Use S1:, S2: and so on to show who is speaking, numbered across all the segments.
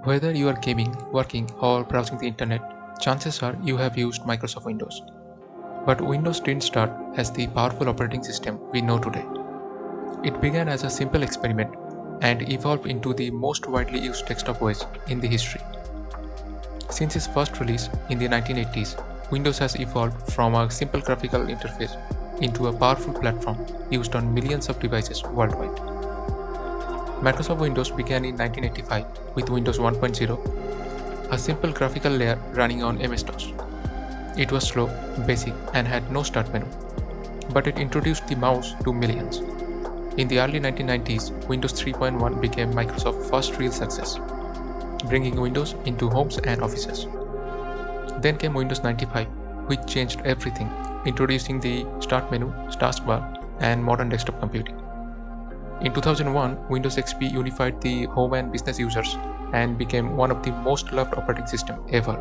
S1: Whether you are gaming, working, or browsing the internet, chances are you have used Microsoft Windows. But Windows didn't start as the powerful operating system we know today. It began as a simple experiment and evolved into the most widely used desktop OS in the history. Since its first release in the 1980s, Windows has evolved from a simple graphical interface into a powerful platform used on millions of devices worldwide. Microsoft Windows began in 1985 with Windows 1.0, a simple graphical layer running on MS-DOS. It was slow, basic, and had no start menu, but it introduced the mouse to millions. In the early 1990s, Windows 3.1 became Microsoft's first real success, bringing Windows into homes and offices. Then came Windows 95, which changed everything, introducing the Start menu, taskbar, and modern desktop computing. In 2001, Windows XP unified the home and business users and became one of the most loved operating systems ever.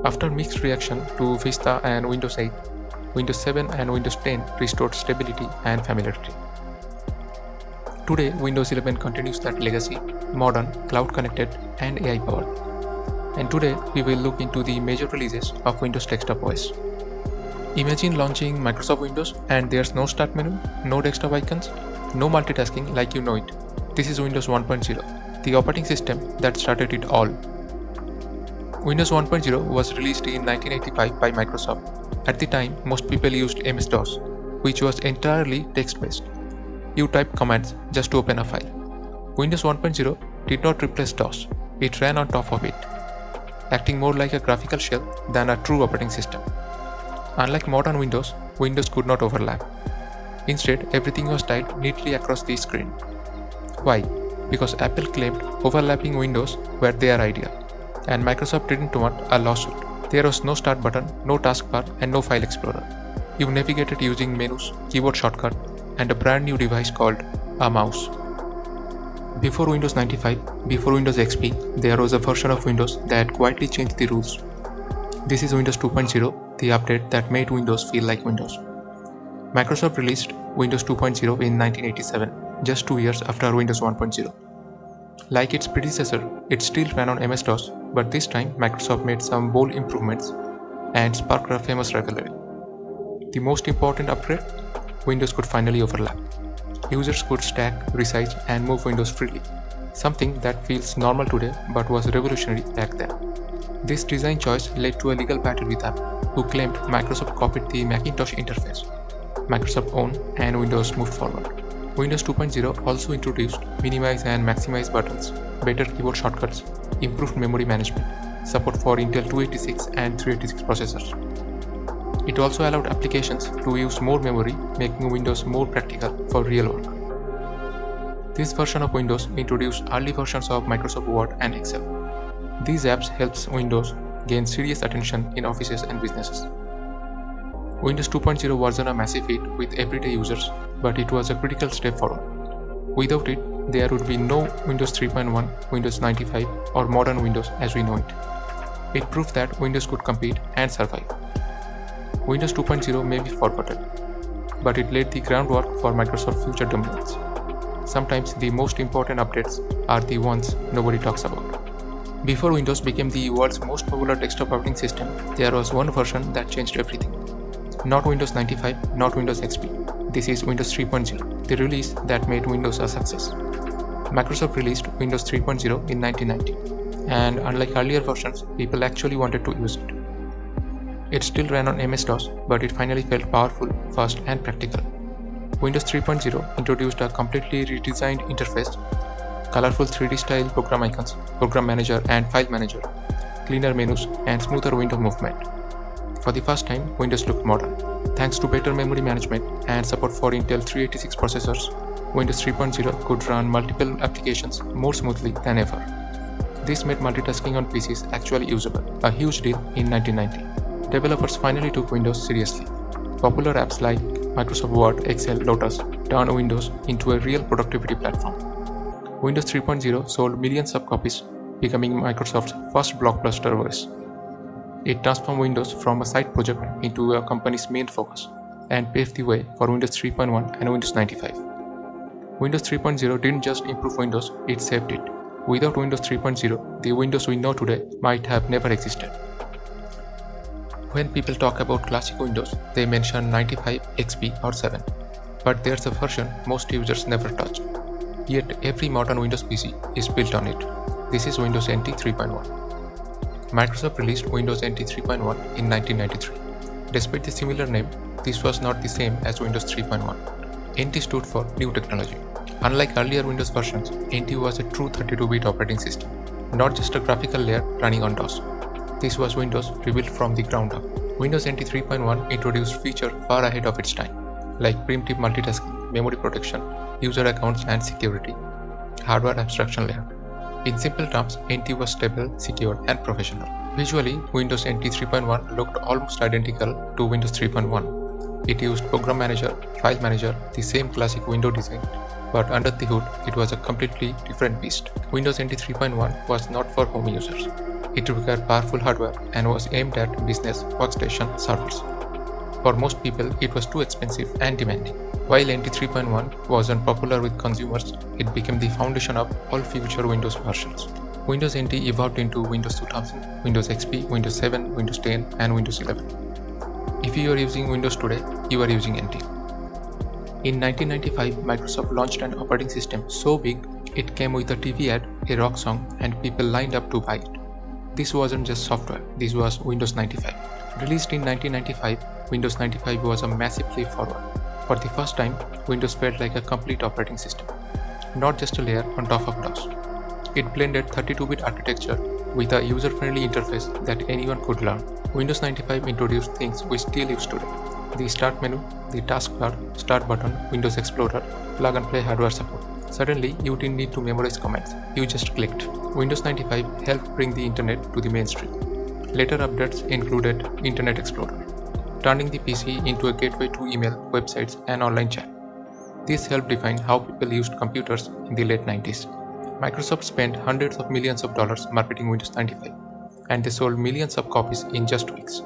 S1: After mixed reaction to Vista and Windows 8, Windows 7 and Windows 10 restored stability and familiarity. Today, Windows 11 continues that legacy, modern, cloud-connected, and AI-powered. And today, we will look into the major releases of Windows Desktop OS. Imagine launching Microsoft Windows and there's no start menu, no desktop icons, no multitasking like you know it. This is Windows 1.0, the operating system that started it all. Windows 1.0 was released in 1985 by Microsoft. At the time, most people used MS-DOS, which was entirely text-based. You type commands just to open a file. Windows 1.0 did not replace DOS, it ran on top of it, acting more like a graphical shell than a true operating system. Unlike modern Windows, Windows could not overlap. Instead, everything was tiled neatly across the screen. Why? Because Apple claimed overlapping windows were their idea, and Microsoft didn't want a lawsuit. There was no start button, no taskbar, and no file explorer. You navigated using menus, keyboard shortcut, and a brand new device called a mouse. Before Windows 95, before Windows XP, there was a version of Windows that quietly changed the rules. This is Windows 2.0, the update that made Windows feel like Windows. Microsoft released Windows 2.0 in 1987, just 2 years after Windows 1.0. Like its predecessor, it still ran on MS-DOS, but this time Microsoft made some bold improvements and sparked a famous rivalry. The most important upgrade? Windows could finally overlap. Users could stack, resize, and move windows freely, something that feels normal today but was revolutionary back then. This design choice led to a legal battle with Apple, who claimed Microsoft copied the Macintosh interface. Microsoft owned and Windows moved forward. Windows 2.0 also introduced minimize and maximize buttons, better keyboard shortcuts, improved memory management, support for Intel 286 and 386 processors. It also allowed applications to use more memory, making Windows more practical for real work. This version of Windows introduced early versions of Microsoft Word and Excel. These apps helped Windows gain serious attention in offices and businesses. Windows 2.0 wasn't a massive hit with everyday users, but it was a critical step forward. Without it, there would be no Windows 3.1, Windows 95, or modern Windows as we know it. It proved that Windows could compete and survive. Windows 2.0 may be forgotten, but it laid the groundwork for Microsoft's future dominance. Sometimes the most important updates are the ones nobody talks about. Before Windows became the world's most popular desktop operating system, there was one version that changed everything. Not Windows 95, not Windows XP. This is Windows 3.0, the release that made Windows a success. Microsoft released Windows 3.0 in 1990, and unlike earlier versions, people actually wanted to use it. It still ran on MS-DOS, but it finally felt powerful, fast, and practical. Windows 3.0 introduced a completely redesigned interface, colorful 3D style program icons, program manager and file manager, cleaner menus, and smoother window movement. For the first time, Windows looked modern. Thanks to better memory management and support for Intel 386 processors, Windows 3.0 could run multiple applications more smoothly than ever. This made multitasking on PCs actually usable, a huge deal in 1990. Developers finally took Windows seriously. Popular apps like Microsoft Word, Excel, Lotus turned Windows into a real productivity platform. Windows 3.0 sold millions of copies, becoming Microsoft's first blockbuster OS. It transformed Windows from a side project into a company's main focus and paved the way for Windows 3.1 and Windows 95. Windows 3.0 didn't just improve Windows, it saved it. Without Windows 3.0, the Windows we know today might have never existed. When people talk about classic Windows, they mention 95, XP or 7. But there's a version most users never touch. Yet every modern Windows PC is built on it. This is Windows NT 3.1. Microsoft released Windows NT 3.1 in 1993. Despite the similar name, this was not the same as Windows 3.1. NT stood for New Technology. Unlike earlier Windows versions, NT was a true 32-bit operating system, not just a graphical layer running on DOS. This was Windows rebuilt from the ground up. Windows NT 3.1 introduced features far ahead of its time, like primitive multitasking, memory protection, user accounts and security, hardware abstraction layer. In simple terms, NT was stable, secure, and professional. Visually, Windows NT 3.1 looked almost identical to Windows 3.1. It used Program Manager, File Manager, the same classic window design, but under the hood, it was a completely different beast. Windows NT 3.1 was not for home users. It required powerful hardware and was aimed at business, workstation, servers. For most people, it was too expensive and demanding. While NT 3.1 was unpopular with consumers, it became the foundation of all future Windows versions. Windows NT evolved into Windows 2000, Windows XP, Windows 7, Windows 10, and Windows 11. If you are using Windows today, you are using NT. In 1995, Microsoft launched an operating system so big it came with a TV ad, a rock song, and people lined up to buy it. This wasn't just software, this was Windows 95. Released in 1995, Windows 95 was a massive leap forward. For the first time, Windows felt like a complete operating system, not just a layer on top of DOS. It blended 32-bit architecture with a user-friendly interface that anyone could learn. Windows 95 introduced things we still use today: the Start menu, the taskbar, Start button, Windows Explorer, plug-and-play hardware support. Suddenly, you didn't need to memorize commands, you just clicked. Windows 95 helped bring the internet to the mainstream. Later updates included Internet Explorer, turning the PC into a gateway to email, websites, and online chat. This helped define how people used computers in the late 90s. Microsoft spent hundreds of millions of dollars marketing Windows 95, and they sold millions of copies in just weeks.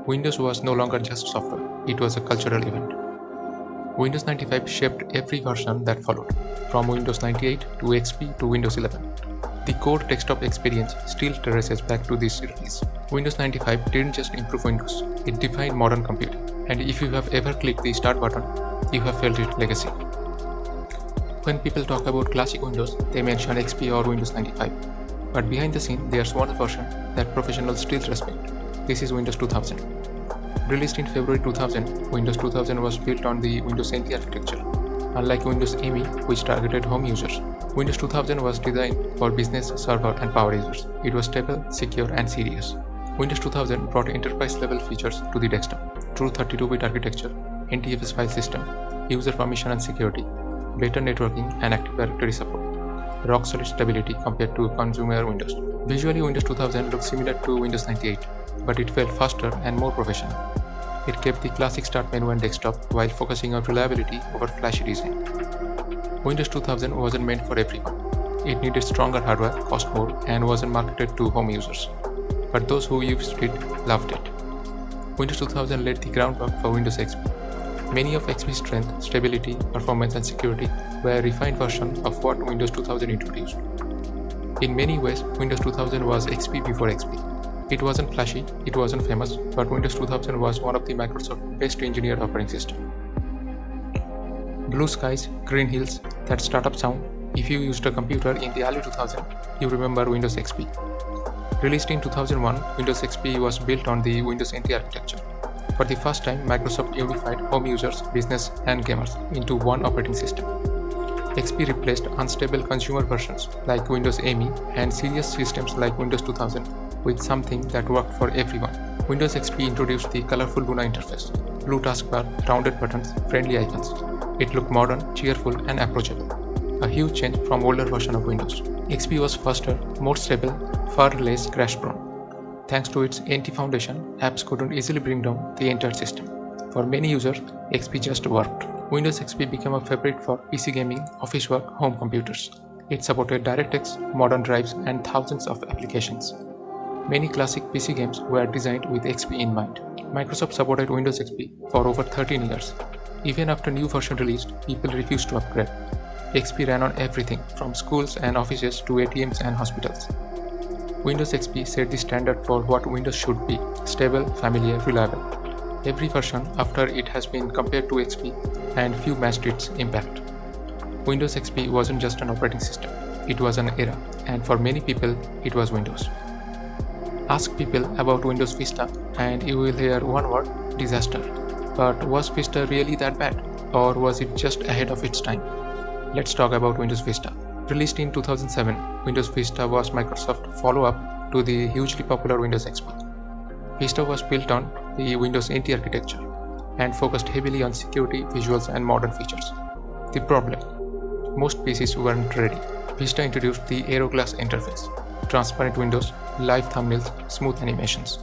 S1: Windows was no longer just software, it was a cultural event. Windows 95 shaped every version that followed, from Windows 98 to XP to Windows 11. The core desktop experience still traces back to this release. Windows 95 didn't just improve Windows, it defined modern computing. And if you have ever clicked the Start button, you have felt its legacy. When people talk about classic Windows, they mention XP or Windows 95. But behind the scene, there's one version that professionals still respect. This is Windows 2000. Released in February 2000, Windows 2000 was built on the Windows NT architecture. Unlike Windows ME, which targeted home users, Windows 2000 was designed for business, server, and power users. It was stable, secure, and serious. Windows 2000 brought enterprise-level features to the desktop: true 32-bit architecture, NTFS file system, user permission and security, better networking, and Active Directory support. Rock-solid stability compared to consumer Windows. Visually, Windows 2000 looked similar to Windows 98, but it felt faster and more professional. It kept the classic Start menu and desktop while focusing on reliability over flashy design. Windows 2000 wasn't meant for everyone. It needed stronger hardware, cost more, and wasn't marketed to home users. But those who used it loved it. Windows 2000 laid the groundwork for Windows XP. Many of XP's strength, stability, performance, and security were a refined version of what Windows 2000 introduced. In many ways, Windows 2000 was XP before XP. It wasn't flashy, it wasn't famous, but Windows 2000 was one of the Microsoft's best engineered operating systems. Blue skies, green hills, that startup sound. If you used a computer in the early 2000s, you remember Windows XP. Released in 2001, Windows XP was built on the Windows NT architecture. For the first time, Microsoft unified home users, business, and gamers into one operating system. XP replaced unstable consumer versions like Windows ME and serious systems like Windows 2000 with something that worked for everyone. Windows XP introduced the colorful Luna interface: blue taskbar, rounded buttons, friendly icons. It looked modern, cheerful, and approachable. A huge change from older version of Windows. XP was faster, more stable, far less crash-prone. Thanks to its NT foundation, apps couldn't easily bring down the entire system. For many users, XP just worked. Windows XP became a favorite for PC gaming, office work, home computers. It supported DirectX, modern drives, and thousands of applications. Many classic PC games were designed with XP in mind. Microsoft supported Windows XP for over 13 years. Even after new version released, people refused to upgrade. XP ran on everything from schools and offices to ATMs and hospitals. Windows XP set the standard for what Windows should be: stable, familiar, reliable. Every version after it has been compared to XP, and few matched its impact. Windows XP wasn't just an operating system, it was an era, and for many people, it was Windows. Ask people about Windows Vista and you will hear one word: disaster. But was Vista really that bad? Or was it just ahead of its time? Let's talk about Windows Vista. Released in 2007, Windows Vista was Microsoft's follow-up to the hugely popular Windows XP. Vista was built on the Windows NT architecture and focused heavily on security, visuals, and modern features. The problem: most PCs weren't ready. Vista introduced the Aero Glass interface, transparent windows, live thumbnails, smooth animations.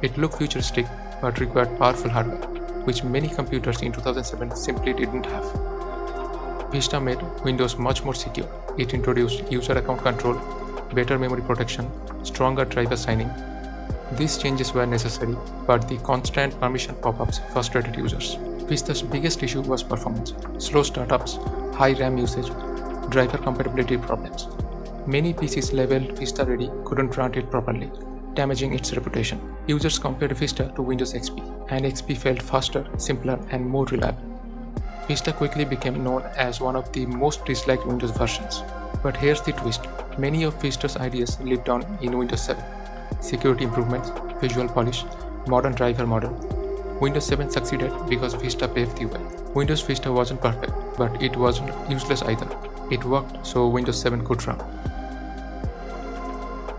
S1: It looked futuristic but required powerful hardware, which many computers in 2007 simply didn't have. Vista made Windows much more secure. It introduced user account control, better memory protection, stronger driver signing. These changes were necessary, but the constant permission pop-ups frustrated users. Vista's biggest issue was performance: slow startups, high RAM usage, driver compatibility problems. Many PCs labeled Vista ready couldn't run it properly, damaging its reputation. Users compared Vista to Windows XP, and XP felt faster, simpler, and more reliable. Vista quickly became known as one of the most disliked Windows versions. But here's the twist: many of Vista's ideas lived on in Windows 7. Security improvements, visual polish, modern driver model. Windows 7 succeeded because Vista paved the way. Windows Vista wasn't perfect, but it wasn't useless either. It worked so Windows 7 could run.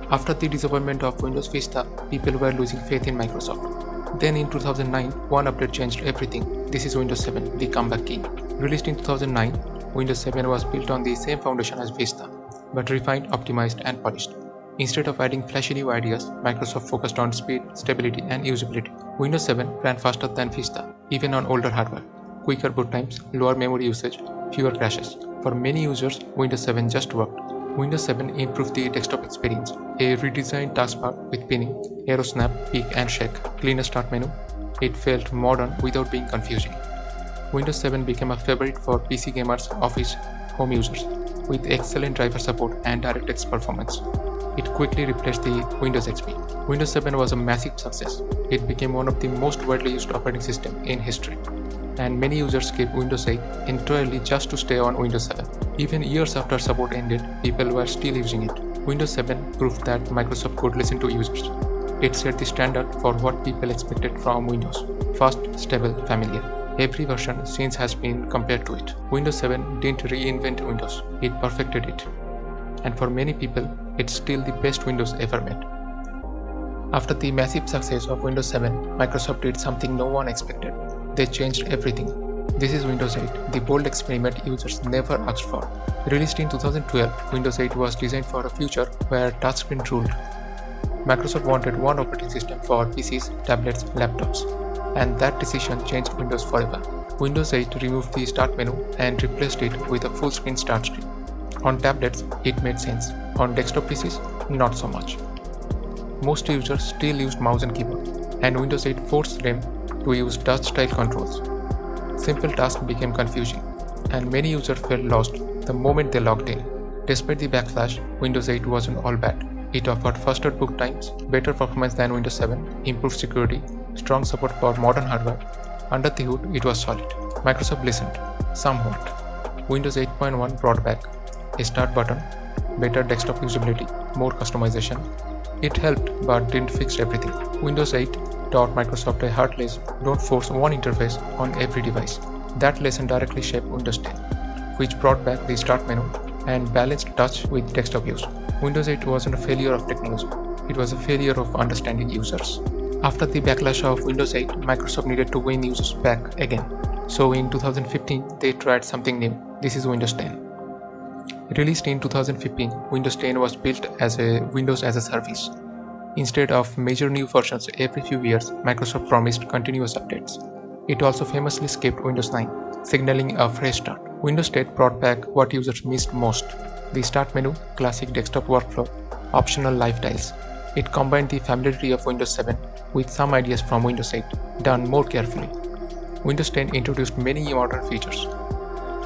S1: After the disappointment of Windows Vista, people were losing faith in Microsoft. Then in 2009, one update changed everything. This is Windows 7, the comeback king. Released in 2009, Windows 7 was built on the same foundation as Vista, but refined, optimized, and polished. Instead of adding flashy new ideas, Microsoft focused on speed, stability, and usability. Windows 7 ran faster than Vista, even on older hardware. Quicker boot times, lower memory usage, fewer crashes. For many users, Windows 7 just worked. Windows 7 improved the desktop experience. A redesigned taskbar with pinning, arrow snap, peek and shake, cleaner start menu. It felt modern without being confusing. Windows 7 became a favorite for PC gamers, office, home users, with excellent driver support and DirectX performance. It quickly replaced the Windows XP. Windows 7 was a massive success. It became one of the most widely used operating systems in history, and many users skipped Windows 8 entirely just to stay on Windows 7. Even years after support ended, people were still using it. Windows 7 proved that Microsoft could listen to users. It set the standard for what people expected from Windows: fast, stable, familiar. Every version since has been compared to it. Windows 7 didn't reinvent Windows, it perfected it. And for many people, it's still the best Windows ever made. After the massive success of Windows 7, Microsoft did something no one expected. They changed everything. This is Windows 8, the bold experiment users never asked for. Released in 2012, Windows 8 was designed for a future where touchscreen ruled. Microsoft wanted one operating system for PCs, tablets, laptops, and that decision changed Windows forever. Windows 8 removed the start menu and replaced it with a full-screen start screen. On tablets, it made sense. On desktop PCs, not so much. Most users still used mouse and keyboard, and Windows 8 forced them to use touch-style controls. Simple tasks became confusing, and many users felt lost the moment they logged in. Despite the backlash, Windows 8 wasn't all bad. It offered faster boot times, better performance than Windows 7, improved security, strong support for modern hardware. Under the hood, it was solid. Microsoft listened, somewhat. Windows 8.1 brought back a start button, better desktop usability, more customization. It helped but didn't fix everything. Windows 8 taught Microsoft a hard lesson: don't force one interface on every device. That lesson directly shaped Windows 10, which brought back the start menu and balanced touch with desktop use. Windows 8 wasn't a failure of technology, it was a failure of understanding users. After the backlash of Windows 8, Microsoft needed to win users back again. So in 2015, they tried something new. This is Windows 10. Released in 2015, Windows 10 was built as a Windows as a service. Instead of major new versions every few years, Microsoft promised continuous updates. It also famously skipped Windows 9, signaling a fresh start. Windows 10 brought back what users missed most: the start menu, classic desktop workflow, optional live tiles. It combined the familiarity of Windows 7 with some ideas from Windows 8, done more carefully. Windows 10 introduced many modern features: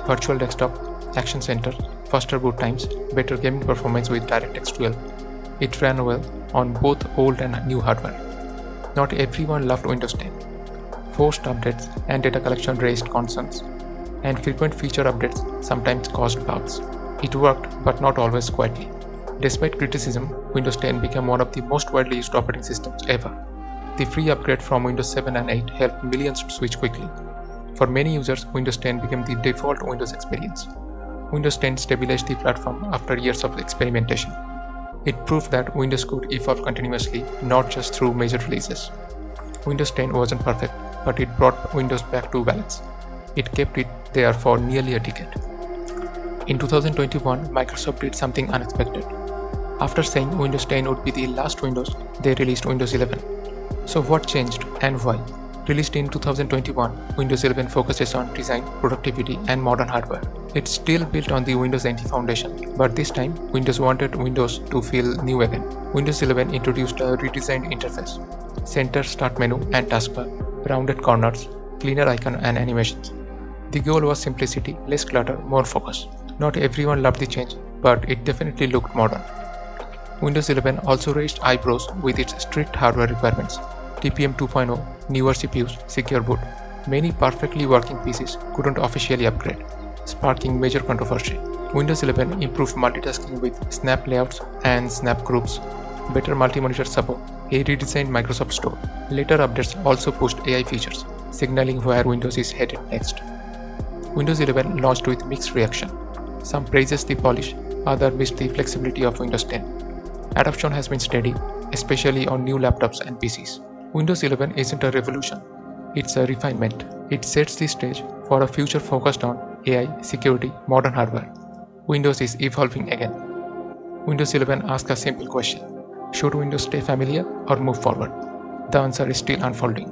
S1: virtual desktop, action center, faster boot times, better gaming performance with DirectX 12. It ran well on both old and new hardware. Not everyone loved Windows 10. Forced updates and data collection raised concerns, and frequent feature updates sometimes caused bugs. It worked, but not always quietly. Despite criticism, Windows 10 became one of the most widely used operating systems ever. The free upgrade from Windows 7 and 8 helped millions to switch quickly. For many users, Windows 10 became the default Windows experience. Windows 10 stabilized the platform after years of experimentation. It proved that Windows could evolve continuously, not just through major releases. Windows 10 wasn't perfect, but it brought Windows back to balance. It kept it there for nearly a decade. In 2021, Microsoft did something unexpected. After saying Windows 10 would be the last Windows, they released Windows 11. So what changed and why? Released in 2021, Windows 11 focuses on design, productivity, and modern hardware. It's still built on the Windows NT foundation, but this time, Windows wanted Windows to feel new again. Windows 11 introduced a redesigned interface, center start menu and taskbar, rounded corners, cleaner icon and animations. The goal was simplicity, less clutter, more focus. Not everyone loved the change, but it definitely looked modern. Windows 11 also raised eyebrows with its strict hardware requirements. TPM 2.0, newer CPUs, secure boot. Many perfectly working PCs couldn't officially upgrade, sparking major controversy. Windows 11 improved multitasking with snap layouts and snap groups, better multi-monitor support, a redesigned Microsoft Store. Later updates also pushed AI features, signaling where Windows is headed next. Windows 11 launched with mixed reaction. Some praises the polish, others missed the flexibility of Windows 10. Adoption has been steady, especially on new laptops and PCs. Windows 11 isn't a revolution, it's a refinement. It sets the stage for a future focused on AI, security, modern hardware. Windows is evolving again. Windows 11 asks a simple question: should Windows stay familiar or move forward? The answer is still unfolding.